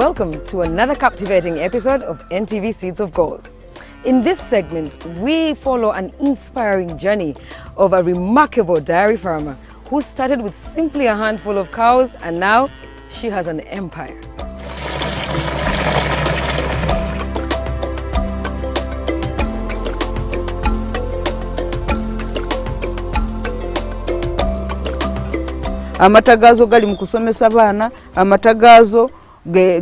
Welcome to another captivating episode of NTV Seeds of Gold. In this segment, we follow an inspiring journey of a remarkable dairy farmer who started with simply a handful of cows and now she has an empire. Amatagazo gali mu kusomesa baana, amatagazo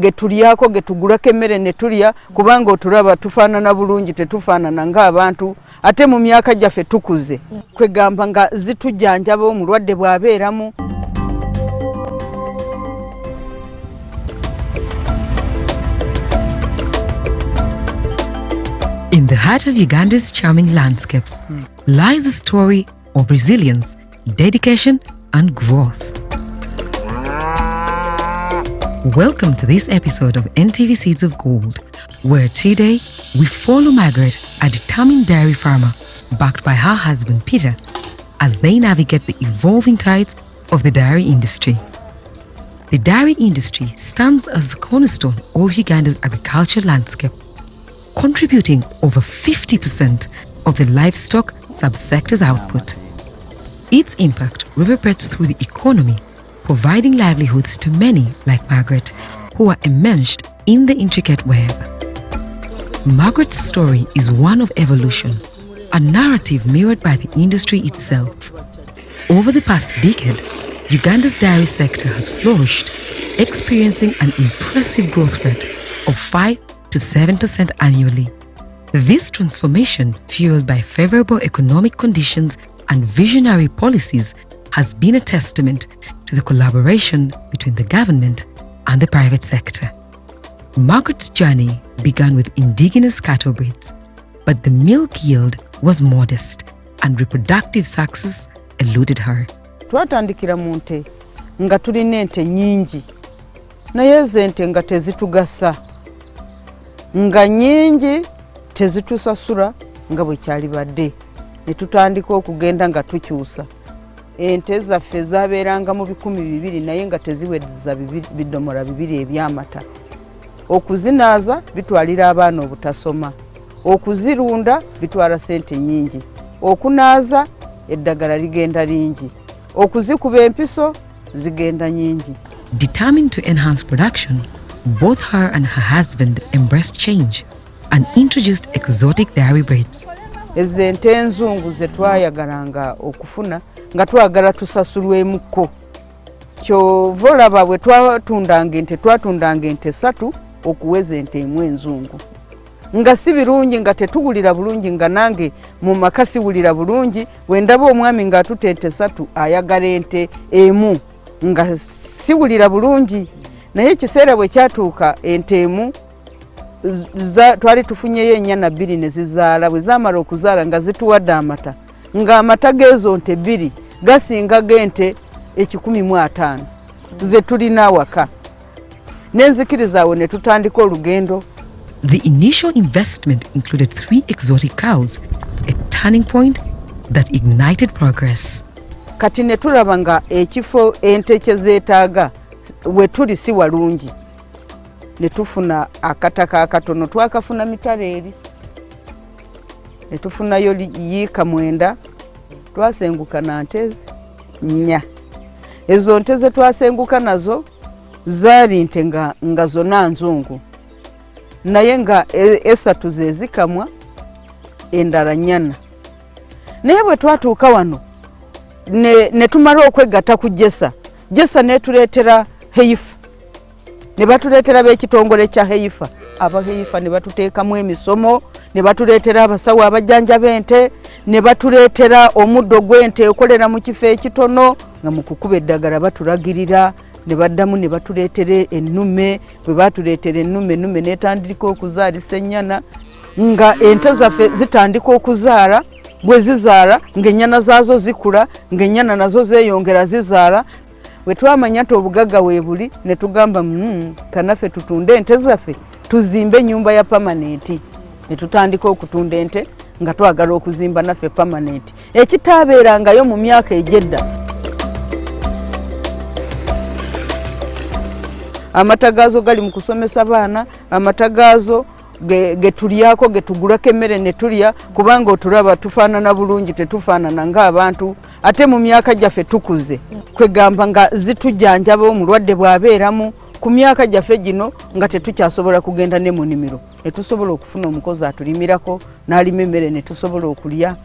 getulyako getugulako emmere ne tulya kubanga otulaba tufaanana bulungi tetufaanana ng'abantu ate mu myaka gyaffe tukuze kwegamba nga zitujjanjaba omulwadde bw'abeeramu. In the heart of Uganda's charming landscapes lies a story of resilience, dedication and growth. Welcome to this episode of NTV Seeds of Gold, where today we follow Margaret, a determined dairy farmer, backed by her husband Peter, as they navigate the evolving tides of the dairy industry. The dairy industry stands as a cornerstone of Uganda's agricultural landscape, contributing over 50% of the livestock subsector's output. Its impact reverberates through the economy, providing livelihoods to many like Margaret, who are immersed in the intricate web. Margaret's story is one of evolution, a narrative mirrored by the industry itself. Over the past decade, Uganda's dairy sector has flourished, experiencing an impressive growth rate of 5 to 7% annually. This transformation, fueled by favorable economic conditions and visionary policies, has been a testament to the collaboration between the government and the private sector. Margaret's journey began with indigenous cattle breeds, but the milk yield was modest and reproductive success eluded her. Twatandikira mu nte nga tulina ente nnyingi naye zente nga tezitugasa nga nnyingi tezitusasula nga bwe kyali badde ne tutandika okugenda nga tukyusa. Ente zaffe zabeeranga mu 200 naye nga teziweddiza bidomora 2 ebyamata. Okuzinaaza bitwalira abaana obutasoma, okuzirunda bitwala sente nnyingi, okunaaza eddagala ligenda lingi, okuzikuba empiso zigenda nyingi. Determined to enhance production, both her and her husband embraced change and introduced exotic dairy breeds. Ezo ente enzungu ze twayagalanga okufuna nga twagala tusasulwemuko. Kyova olaba bwe twatundanga ente 3 okuweza ente emu enzungu. Nga si birungi nga tetugulira bulungi nga nange mu maka siwulira bulungi wendaba omwami nga atuta ente 3 ayagala ente emu nga siwulira bulungi. Naye ekiseera bwe kyatuuka ente emu twali tufunyeyo ennyana 2 ne zizaala. Bwe zaamala okuzaala nga zituwadde amata nga amata g'ezo nte 2 gasinga gente 150 ze tulina awaka. Nenzikiriza awo ne tutandika olugendo. The initial investment included 3 exotic cows, a turning point that ignited progress. Kati ne tulaba nga ekifo ente kye zeetaaga we tuli si walungi. Ne tufuna akataka akatono twakafuna mitala eri. Ne tufunayo yiika 9 twasenguka na ntezi 4. Ezo nteze twasenguka nazo zaali nte nga zonna nzungu. Naye nga 3 ze zikamwa endala nnyana. Naye bwe twatuuka wano ne tumala okwegatta ku Jessa netuleetera heifa. Ne batuleetera b'ekitongole kya heifa. Aba heifa ne batuteekamu emisomo, ne batuleetera abasawo abajjanja b'ente, ne batuleetera omuddo gw'ente okolera mu kifo ekitono nga mu kukuba eddagala batulagirira. Ne baddamu ne batuleetera ennume. Bwe batuleetera ennume n'etandika okuzaalisa ennyana nga ente zaffe zitandika okuzaala. Bwe zizaala ng'ennyana zaazo zikula, ng'ennyana nazo zeeyongera zizaala. Bwe twamanya nti obugagga weebuli ne tugamba kanaffe tutunde ente zaffe tuzimbe ennyumba ya permanenti. Ne tutandika okutunda ente nga twagala okuzimba naffe permanenti ekitaabeerangayo mu myaka egyedda. amata gaazo gali mu kusomesa baana, amata gaazo ge tulyako ge tugulako emmere ne tulya, kubanga otulaba tufaanana bulungi, tetufaanana ng'abantu ate mu myaka gyaffe tukuze, kwegamba nga zitujjanjaba omulwadde bw'abeeramu ku myaka gyaffe gino nga tetukyasobola kugenda ne mu nnimiro ne tusobola okufuna omukozi atulimirako n'alima emmere ne tusobola okulya.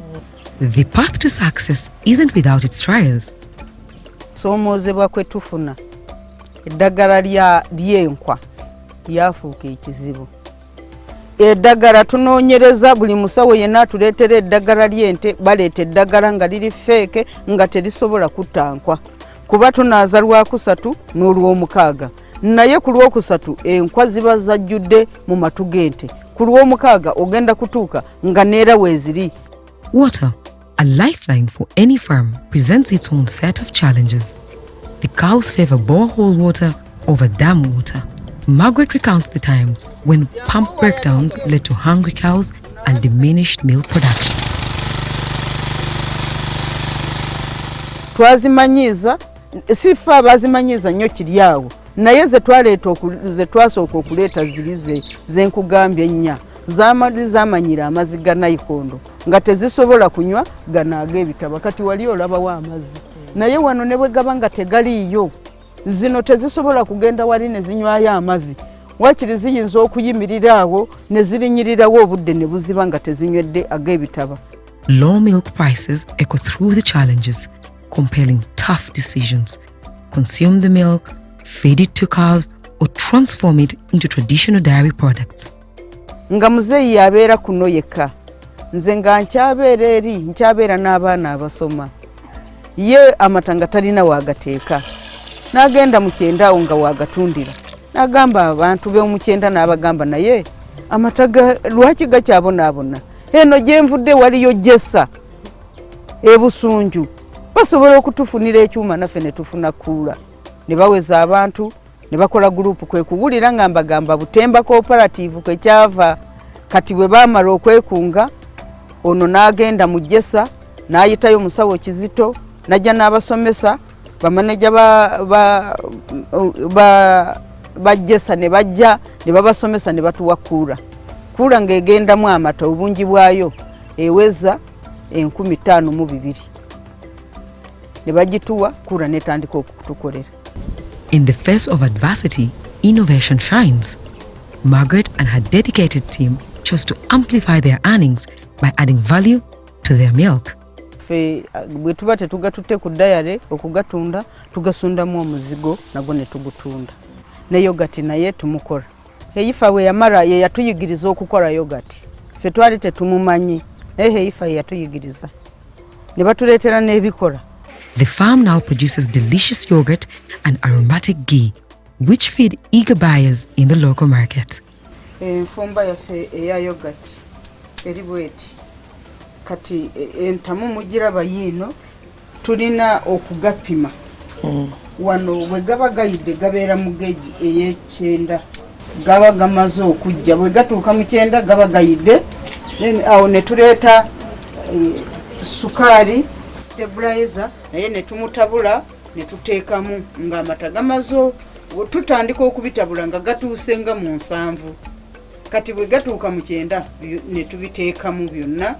The path to success isn't without its trials. Soomoozebwa kwe tufuna eddagala ly'enkwa lyafuuka ekizibu. Eddagala tunoonyereza buli musawo yenna atuleetera eddagala ly'ente, baleeta eddagala nga liri feeke nga terisobola kutta nkwa, kuba tunaaza Lwakusatu n'Olwomukaaga, naye ku Lwokusatu enkwa ziba zajjudde mu matu g'ente, ku Lwomukaaga ogenda kutuuka nga neera weeziri. Water, a lifeline for any farm, presents its own set of challenges. The cows favor borehole water over dam water. Margaret recounts the times when pump breakdowns led to hungry cows and diminished milk production. Twazimanyiza, sifa abazimanyiza nnyo kiri awo, naye ze twasooka okuleeta ziri ze nkugambye ennya zamanyira amazzi ga nayikondo nga tezisobola kunywa gano ag'ebitaba, kati wali olabawo amazzi, naye wano ne bwe gaba nga tegaliiyo zino tezisobola kugenda wali ne zinywayo amazzi, wakiri ziyinza okuyimirira awo ne zirinyirirawo obudde ne buziba nga tezinywedde ag'ebitaba. Low milk prices echo through the challenges, compelling tough decisions. Consume the milk, feed it to cows, or transform it into traditional dairy products. Nga muzeeyi abeera kuno yekka, nze nga nkyabeera eri, nkyabeera n'abaana abasoma, ye amata nga talina waagateeka, n'agenda mu Kyenda awo nga waagatundira, n'agamba abantu b'omu Kyenda n'abagamba naye amata lwaki gakyabonaabona, eno gye nvudde waliyo Jessa e Busunju, basobola okutufunira ekyuma naffe ne tufuna kuula, ne baweza abantu ne bakola gurupu, kwe kuwulira nga mbagamba Butemba Cooperative kwe kyava. Kati bwe baamala okwekunga, ono n'agenda mu Jessa n'ayitayo musawo Kizito, najja n'abasomesa bamaneja ba Jessa ne bajja ne babasomesa ne batuwa kuula ng'egendamu amata obungi bwayo eweza 15,200 ne bagituwa kuula netandika okutukolera. In the face of adversity, innovation shines. Margaret and her dedicated team chose to amplify their earnings by adding value to their milk. Bwe tuba tetugatutte ku dayale okugatunda, tugasundamu omuzigo nagwo ne tugutunda. Ne yogati naye tumukola. Heifa we yamara ye yatuyigiriza okukola yogati. Ffe twali tetumumanyi, heifa ye yatuyigiriza. Ne batuleetera n'ebikola. The farm now produces delicious yogurt and aromatic ghee, which feed eager buyers in the local market. Enfumba yaffe eya yogurt eri bweti. Kati entamu mugiraba yiino tulina okugapima. Wano bwe gaba gayidde gabeera mu geji ey'Ekyenda, gaba gamaze okujja, bwe gatuuka mu Kyenda gaba gayidde, awo ne tuleeta sukaali stabilizer naye ne tumutabula ne tuteekamu ng'amata gamaze, tutandika okubitabula nga gatuuse nga mu 7. Kati bwe gatuuka mu 9 ne tubiteekamu byonna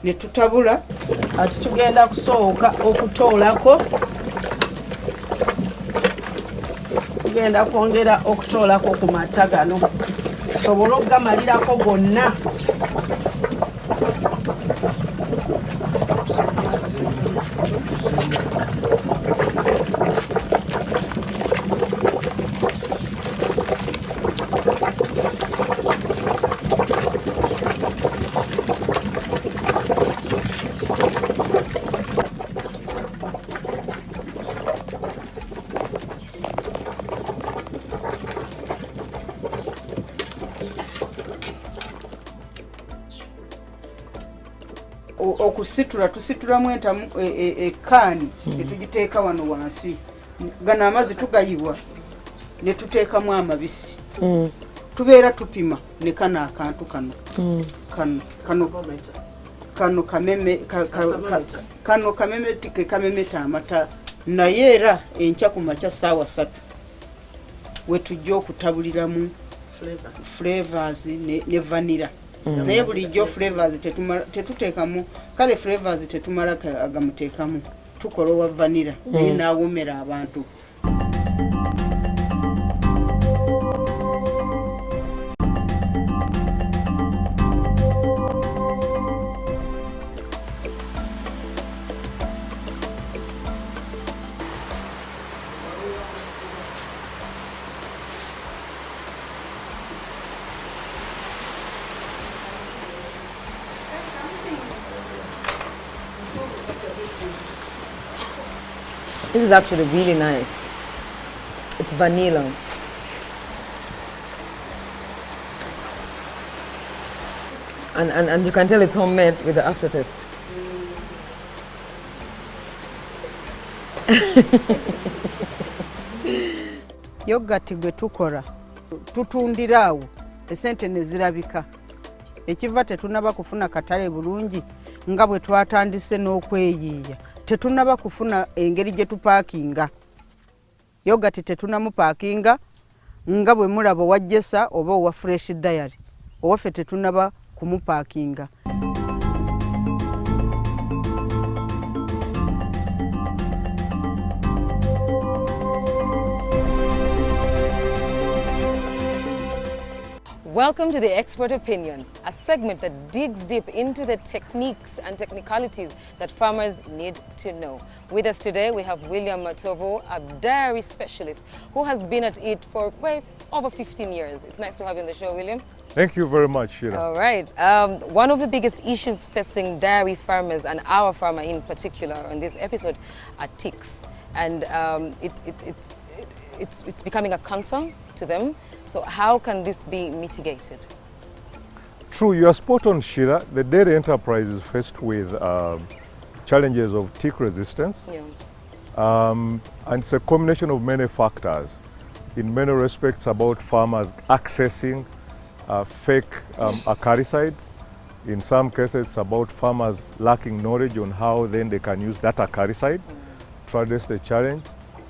ne tutabula. Ati tugenda kusooka okutoolako, tugenda kwongera okutoolako ku mata gano tusobole okugamalirako gonna. Okusitula tusitulamu entamu ekkaani ne tugiteeka wano wansi. Gano amazzi tugayibwa ne tuteekamu amabisi. Tubeera tupima ne kano akantu kano kameme kamemeta amata, naye era enkya ku makya ssaawa 3 wetujja okutabuliramu flavors ne vanilla naye bulijjo flavors tetuteekamu kale flavors tetumala agamuteekamu tukola owa vanilla naye naawomera abantu. This is actually really nice. It's vanilla. And you can tell it's homemade with the aftertaste. Yogurt gwe tukola tutundira awo esente ne zirabika ekiva tetunaba kufuna katale bulungi nga bwe twatandise n'okweyiiya tetunaba kufuna engeri gye tupaakinga yogurt tetunamu paakinga nga bwe mulaba owa Jessa oba owa Fresh Diary owaffe tetunaba kumupaakinga. Welcome to the Expert Opinion, a segment that digs deep into the techniques and technicalities that farmers need to know. With us today, we have William Matovo, a dairy specialist who has been at it for over 15 years. It's nice to have you on the show, William. Thank you very much, Sheila. All right. One of the biggest issues facing dairy farmers, and our farmer in particular on this episode, are ticks. And it's becoming a concern to them. So how can this be mitigated? True, you are spot on, Sheila. The dairy enterprise is faced with challenges of tick resistance. Yeah. And it's a combination of many factors. In many respects, about farmers accessing fake acaricides. In some cases, it's about farmers lacking knowledge on how then they can use that acaricide to address the challenge.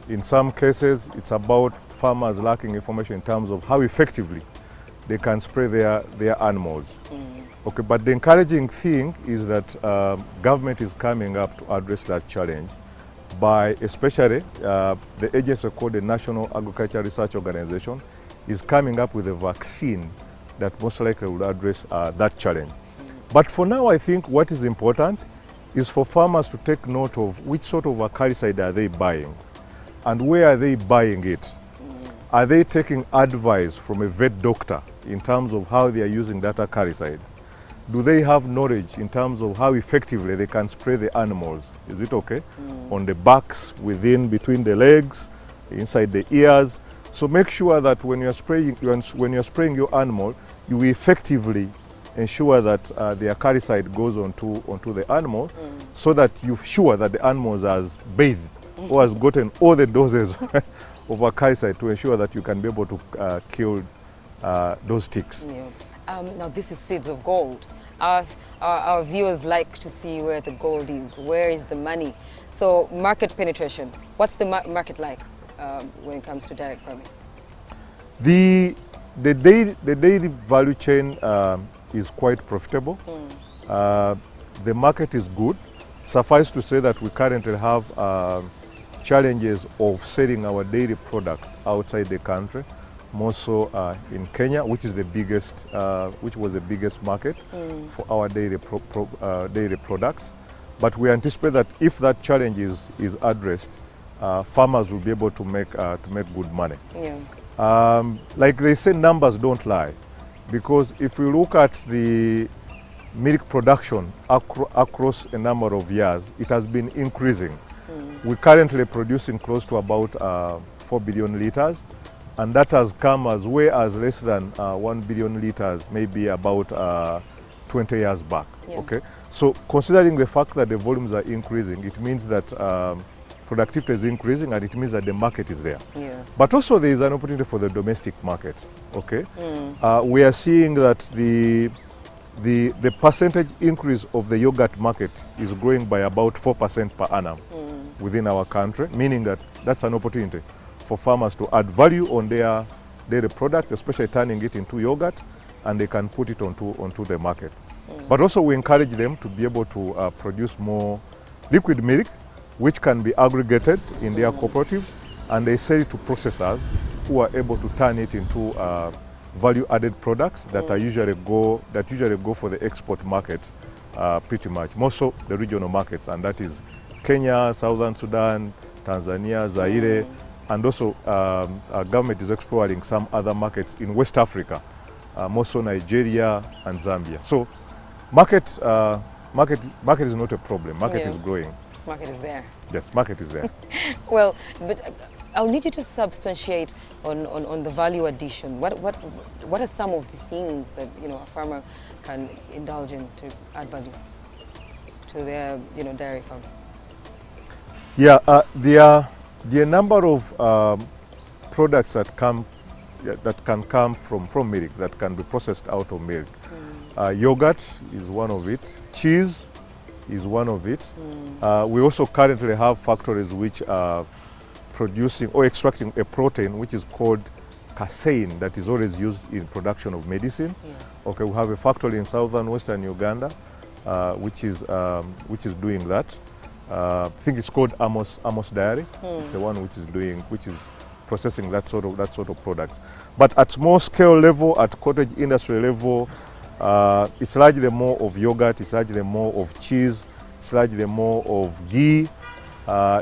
In some cases, it's about farmers lacking information in terms of how effectively they can spray their animals. Okay, but the encouraging thing is that government is coming up to address that challenge by especially the agency called the National Agriculture Research Organization is coming up with a vaccine that most likely will address that challenge. But for now, I think what is important is for farmers to take note of which sort of acaricide are they buying and where are they buying it. Are they taking advice from a vet doctor in terms of how they are using that acaricide? Do they have knowledge in terms of how effectively they can spray the animals? Is it okay? On the backs, between the legs, inside the ears. So make sure that when you're spraying your animal, you effectively ensure that the acaricide goes onto the animal so that you're sure that the animal has bathed or has gotten all the doses of acaricide to ensure that you can be able to kill those ticks. Yeah. Now this is Seeds of Gold. Our viewers like to see where the gold is, where is the money. So market penetration, what's the market like when it comes to dairy farming? The dairy value chain is quite profitable. The market is good. Suffice to say that we currently have challenges of selling our dairy product outside the country, more so in Kenya, which was the biggest market for our dairy products. But we anticipate that if that challenge is addressed, farmers will be able to make good money. Yeah. Like they say, numbers don't lie, because if we look at the milk production across a number of years, it has been increasing. We're currently producing close to about 4 billion liters, and that has come as way as less than 1 billion liters, maybe about 20 years back. Yeah. Okay, so considering the fact that the volumes are increasing, it means that productivity is increasing, and it means that the market is there. Yes. But also there is an opportunity for the domestic market. Okay, we are seeing that the percentage increase of the yogurt market is growing by about 4% per annum within our country, meaning that that's an opportunity for farmers to add value on their dairy products, especially turning it into yogurt, and they can put it onto the market. But also we encourage them to be able to produce more liquid milk, which can be aggregated in their cooperative, and they sell it to processors who are able to turn it into value-added products that usually go for the export market, pretty much, more so the regional markets, and that is Kenya, Southern Sudan, Tanzania, Zaire, and also our government is exploring some other markets in West Africa, more so Nigeria and Zambia. So market is not a problem. Market is growing. Market is there. Yes, market is there. Well, but I'll need you to substantiate on the value addition. What are some of the things that a farmer can indulge in to add value to their dairy farm? Yeah, there are a number of products that can come from milk, that can be processed out of milk. Yogurt is one of it. Cheese is one of it. We also currently have factories which are producing or extracting a protein which is called casein, that is always used in production of medicine. Okay, we have a factory in southern western Uganda which is doing that. I think it's called Amos Dairy. It's the one which is processing that sort of products. But at small scale level, at cottage industry level, it's largely more of yogurt, it's largely more of cheese, it's largely more of ghee.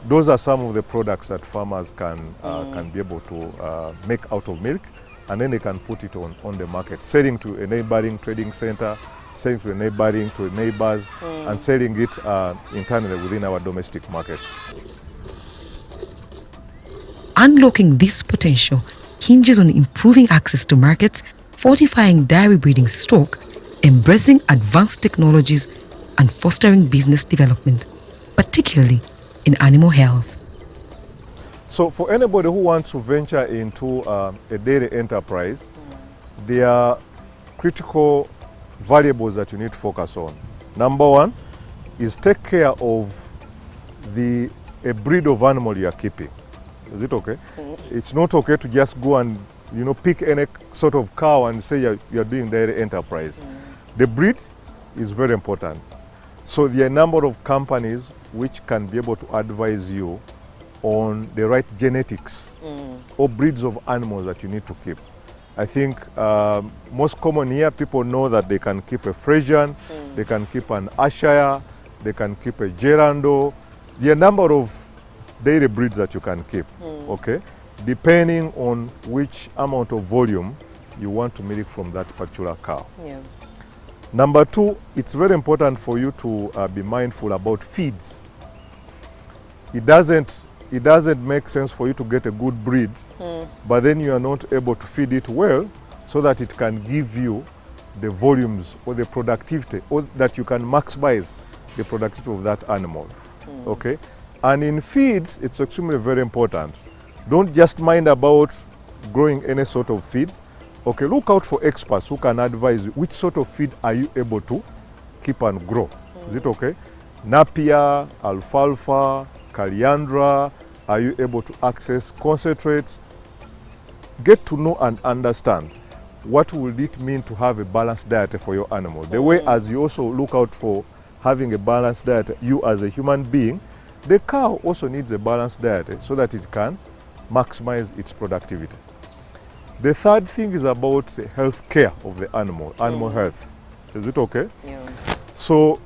Those are some of the products that farmers can be able to make out of milk, and then they can put it on the market, selling to a neighboring trading center, selling to neighbors, and selling it internally within our domestic market. Unlocking this potential hinges on improving access to markets, fortifying dairy breeding stock, embracing advanced technologies, and fostering business development, particularly in animal health. So for anybody who wants to venture into a dairy enterprise, there are critical variables that you need to focus on. Number one is take care of a breed of animal you are keeping. Is it okay? It's not okay to just go and pick any sort of cow and say you're doing dairy enterprise. The breed is very important. So there are a number of companies which can be able to advise you on the right genetics or breeds of animals that you need to keep. I think most common here, people know that they can keep a Frisian, they can keep an Ayrshire, they can keep a Gerando. There are a number of dairy breeds that you can keep, okay, depending on which amount of volume you want to milk from that particular cow. Yeah. Number two, it's very important for you to be mindful about feeds. It doesn't make sense for you to get a good breed, but then you are not able to feed it well so that it can give you the volumes or the productivity, or that you can maximize the productivity of that animal. Okay? And in feeds, it's extremely very important. Don't just mind about growing any sort of feed. Okay, look out for experts who can advise you which sort of feed are you able to keep and grow. Is it okay? Napier, alfalfa, caliandra, are you able to access concentrates? Get to know and understand what will it mean to have a balanced diet for your animal. The way as you also look out for having a balanced diet, you as a human being, the cow also needs a balanced diet so that it can maximize its productivity. The third thing is about the health care of the animal health. Is it okay? Yeah. So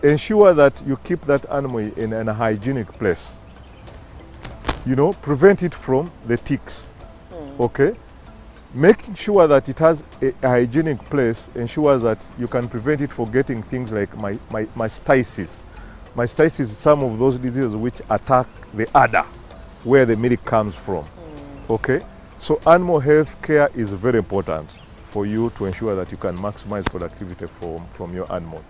ensure that you keep that animal in a hygienic place. Prevent it from the ticks. Okay? Making sure that it has a hygienic place ensures that you can prevent it from getting things like mastitis. Mastitis is some of those diseases which attack the udder, where the milk comes from. Okay? So animal health care is very important for you to ensure that you can maximize productivity from your animal.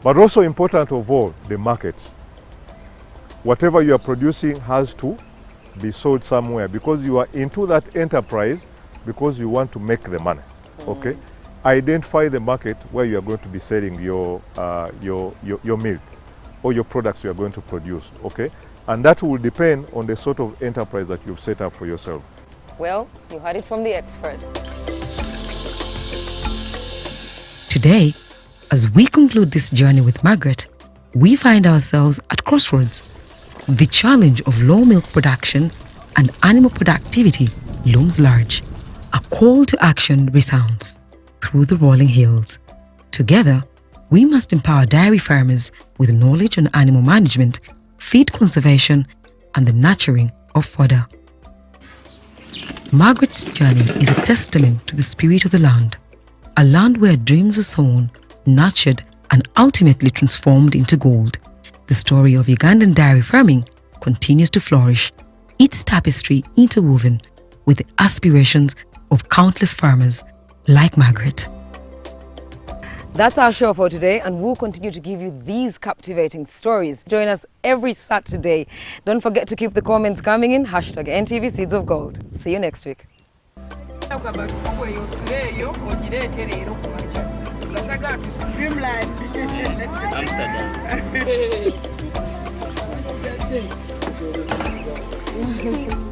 But also important of all, the market. Whatever you are producing has to be sold somewhere, because you are into that enterprise because you want to make the money. Okay? Identify the market where you are going to be selling your milk or your products you are going to produce. Okay? And that will depend on the sort of enterprise that you've set up for yourself. Well, you heard it from the expert. Today, as we conclude this journey with Margaret, we find ourselves at crossroads. The challenge of low milk production and animal productivity looms large. A call to action resounds through the rolling hills. Together, we must empower dairy farmers with knowledge on animal management, feed conservation, and the nurturing of fodder. Margaret's journey is a testament to the spirit of the land, a land where dreams are sown, nurtured, and ultimately transformed into gold. The story of Ugandan dairy farming continues to flourish, its tapestry interwoven with the aspirations of countless farmers like Margaret. That's our show for today, and we'll continue to give you these captivating stories. Join us every Saturday. Don't forget to keep the comments coming in. #NTV Seeds of Gold. See you next week. Amsterdam.